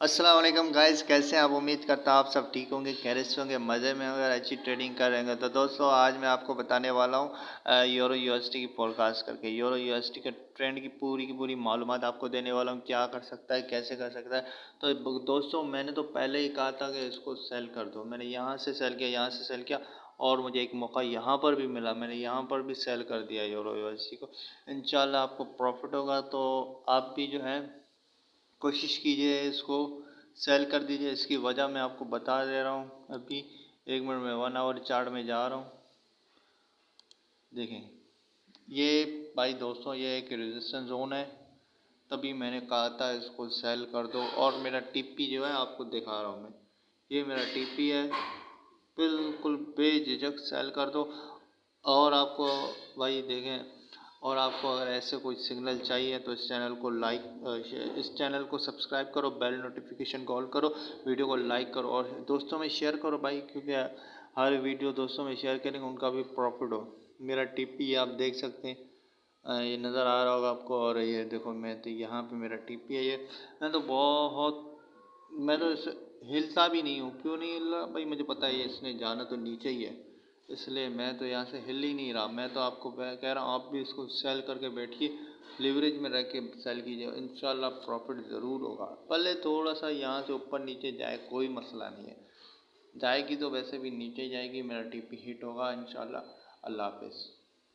अस्सलाम वालेकुम गाइस, कैसे हैं आप? उम्मीद करता हूं आप सब ठीक होंगे, खैरियत से होंगे, मज़े में होंगे और अच्छी ट्रेडिंग कर रहे होंगे। तो दोस्तों आज मैं आपको बताने वाला हूं यूरो यूएसडी की फोरकास्ट करके यूरो यूएसडी के ट्रेंड की पूरी मालूमात आपको देने वाला हूं, क्या कर सकता है, कैसे कर सकता है। तो दोस्तों मैंने तो पहले ही कहा था कि इसको सेल कर दो। मैंने यहाँ से सेल किया, यहाँ से सेल किया और मुझे एक मौका यहाँ पर भी मिला, मैंने यहाँ पर भी सेल कर दिया यूरो यूएसडी को। इंशाल्लाह आपको प्रॉफिट होगा, तो आप भी जो है कोशिश कीजिए इसको सेल कर दीजिए। इसकी वजह मैं आपको बता दे रहा हूँ। अभी 1 मिनट में 1 आवर चार्ट में जा रहा हूँ। देखें ये भाई दोस्तों, ये एक रेजिस्टेंस जोन है, तभी मैंने कहा था इसको सेल कर दो। और मेरा टीपी जो है आपको दिखा रहा हूँ मैं, ये मेरा टीपी है, बिल्कुल बेझिझक सेल कर दो। और आपको भाई देखें, और आपको अगर ऐसे कोई सिग्नल चाहिए तो इस चैनल को इस चैनल को सब्सक्राइब करो, बेल नोटिफिकेशन को ऑल करो, वीडियो को लाइक करो और दोस्तों में शेयर करो भाई, क्योंकि हर वीडियो दोस्तों में शेयर करेंगे उनका भी प्रॉफिट हो। मेरा टीपी आप देख सकते हैं, ये नज़र आ रहा होगा आपको। और ये देखो, मैं तो यहाँ पे मेरा टीपी है, ये मैं तो इसे हिलता भी नहीं हूँ। क्यों नहीं हिल रहा भाई? मुझे पता है इसने जाना तो नीचे ही है, इसलिए मैं तो यहाँ से हिल ही नहीं रहा। मैं तो आपको कह रहा हूँ आप भी इसको सेल करके बैठिए, लिवरेज में रह के सेल कीजिए, इंशाल्लाह प्रॉफिट ज़रूर होगा। भले थोड़ा सा यहाँ से ऊपर नीचे जाए, कोई मसला नहीं है, जाएगी तो वैसे भी नीचे जाएगी, मेरा टीपी हिट होगा इंशाल्लाह। अल्लाह हाफिज़।